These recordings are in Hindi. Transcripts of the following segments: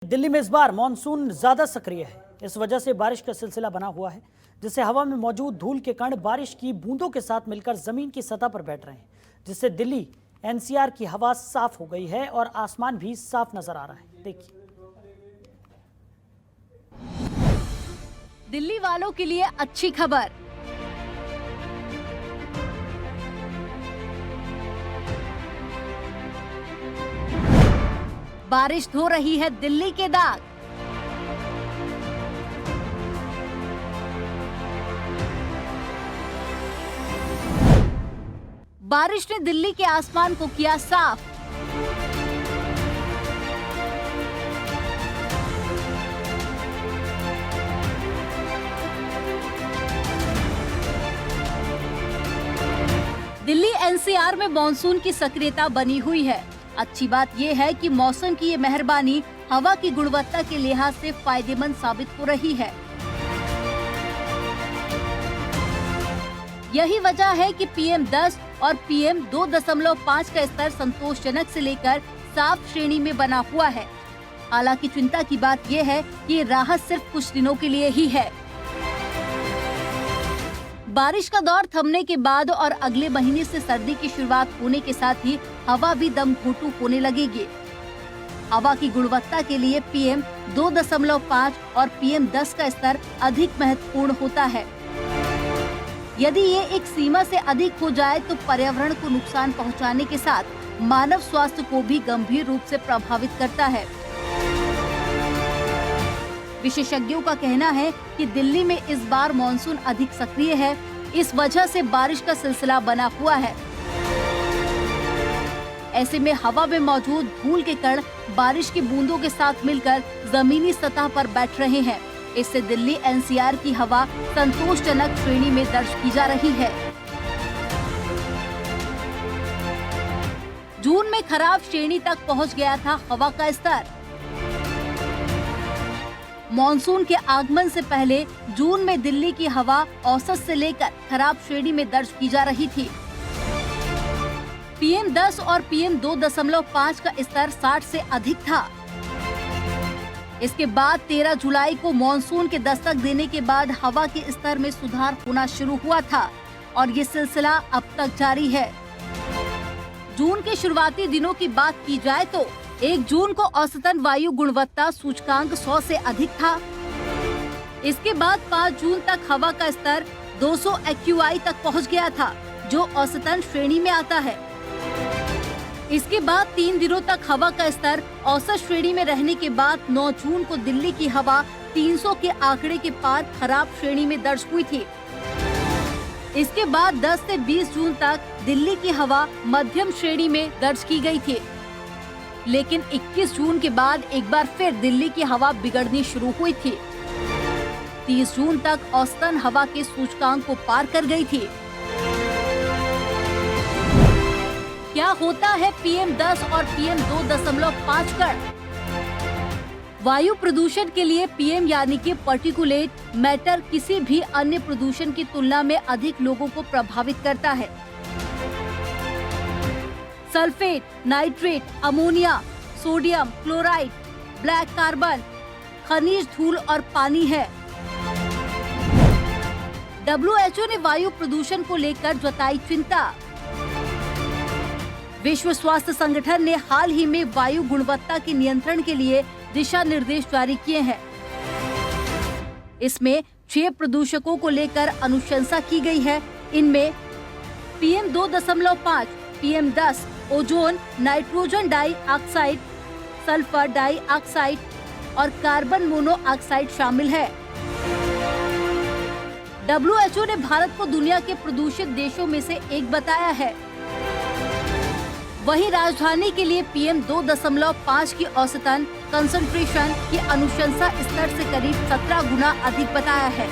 दिल्ली में इस बार मानसून ज्यादा सक्रिय है। इस वजह से बारिश का सिलसिला बना हुआ है, जिससे हवा में मौजूद धूल के कण बारिश की बूंदों के साथ मिलकर जमीन की सतह पर बैठ रहे हैं, जिससे दिल्ली एनसीआर की हवा साफ हो गई है और आसमान भी साफ नजर आ रहा है। देखिए, दिल्ली वालों के लिए अच्छी खबर। बारिश धो रही है दिल्ली के दाग। बारिश ने दिल्ली के आसमान को किया साफ। दिल्ली एनसीआर में मानसून की सक्रियता बनी हुई है। अच्छी बात यह है कि मौसम की ये मेहरबानी हवा की गुणवत्ता के लिहाज से फायदेमंद साबित हो रही है। यही वजह है कि PM10 और PM 2.5 का स्तर संतोषजनक से लेकर साफ श्रेणी में बना हुआ है। हालांकि चिंता की बात यह है कि ये राहत सिर्फ कुछ दिनों के लिए ही है। बारिश का दौर थमने के बाद और अगले महीने से सर्दी की शुरुआत होने के साथ ही हवा भी दम घोंटू होने लगेगी। हवा की गुणवत्ता के लिए PM 2.5 और PM10 का स्तर अधिक महत्वपूर्ण होता है। यदि ये एक सीमा से अधिक हो जाए तो पर्यावरण को नुकसान पहुंचाने के साथ मानव स्वास्थ्य को भी गंभीर रूप से प्रभावित करता है। विशेषज्ञों का कहना है कि दिल्ली में इस बार मानसून अधिक सक्रिय है। इस वजह से बारिश का सिलसिला बना हुआ है। ऐसे में हवा में मौजूद धूल के कण बारिश की बूंदों के साथ मिलकर जमीनी सतह पर बैठ रहे हैं। इससे दिल्ली एनसीआर की हवा संतोषजनक श्रेणी में दर्ज की जा रही है। जून में खराब श्रेणी तक पहुंच गया था हवा का स्तर। मॉनसून के आगमन से पहले जून में दिल्ली की हवा औसत से लेकर खराब श्रेणी में दर्ज की जा रही थी। PM10 और PM 2.5 का स्तर 60 से अधिक था। इसके बाद 13 जुलाई को मॉनसून के दस्तक देने के बाद हवा के स्तर में सुधार होना शुरू हुआ था और ये सिलसिला अब तक जारी है। जून के शुरुआती दिनों की बात की जाए तो 1 जून को औसतन वायु गुणवत्ता सूचकांक 100 से अधिक था। इसके बाद 5 जून तक हवा का स्तर 200 AQI तक पहुंच गया था, जो औसतन श्रेणी में आता है। इसके बाद 3 दिनों तक हवा का स्तर औसत श्रेणी में रहने के बाद 9 जून को दिल्ली की हवा 300 के आंकड़े के पार खराब श्रेणी में दर्ज हुई थी। इसके बाद 10 से 20 जून तक दिल्ली की हवा मध्यम श्रेणी में दर्ज की गई थी। लेकिन 21 जून के बाद एक बार फिर दिल्ली की हवा बिगड़नी शुरू हुई थी। 30 जून तक औसतन हवा के सूचकांक को पार कर गई थी। क्या होता है PM10 और PM 2.5 कण? वायु प्रदूषण के लिए PM यानी कि पार्टिकुलेट मैटर किसी भी अन्य प्रदूषण की तुलना में अधिक लोगों को प्रभावित करता है। Sulphate, nitrate, ammonia, sodium, chloride, black carbon, खनिज धूल और पानी है। WHO ने वायु प्रदूषण को लेकर जताई चिंता। विश्व स्वास्थ्य संगठन ने हाल ही में वायु गुणवत्ता के नियंत्रण के लिए दिशा निर्देश जारी किए हैं। इसमें 6 प्रदूषकों को लेकर अनुशंसा की गई है। इनमें PM 2.5, PM10, ozone, nitrogen dioxide, sulphur dioxide और कार्बन मोनोऑक्साइड शामिल है। WHO ने भारत को दुनिया के प्रदूषित देशों में से एक बताया है। वहीं राजधानी के लिए PM 2.5 की औसतन कंसंट्रेशन की अनुशंसा स्तर से करीब 17 गुना अधिक बताया है।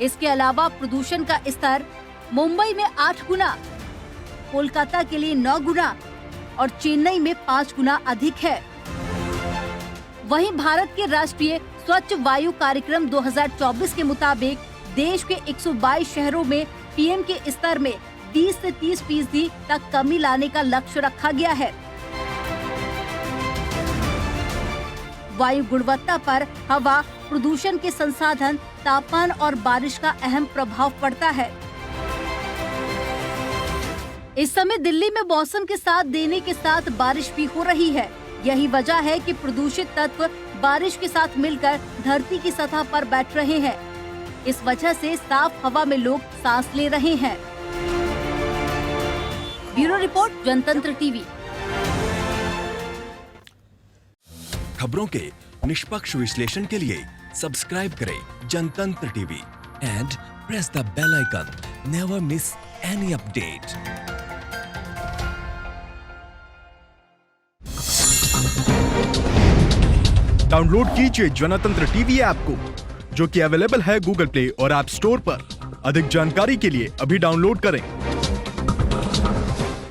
इसके अलावा प्रदूषण का स्तर मुंबई में 8 गुना, कोलकाता के लिए 9 गुना और चेन्नई में 5 गुना अधिक है। वहीं भारत के राष्ट्रीय स्वच्छ वायु कार्यक्रम 2024 के मुताबिक देश के 122 शहरों में PM के स्तर में 20 से 30% तक कमी लाने का लक्ष्य रखा गया है। वायु गुणवत्ता पर हवा, प्रदूषण के संसाधन, तापमान और बारिश का अहम प्रभाव पड़ता है। इस समय दिल्ली में मौसम के साथ देने के साथ बारिश भी हो रही है। यही वजह है कि प्रदूषित तत्व बारिश के साथ मिलकर धरती की सतह पर बैठ रहे हैं। इस वजह से साफ हवा में लोग सांस ले रहे हैं। ब्यूरो रिपोर्ट, जनतंत्र टीवी। खबरों के निष्पक्ष विश्लेषण के लिए सब्सक्राइब करें जनतंत्र TV and press the bell icon. Never miss any update. Download कीजिए जनतंत्र टीवी ऐप को, जो कि अवेलेबल है गूगल प्ले और ऐप स्टोर पर। अधिक जानकारी के लिए अभी डाउनलोड करें।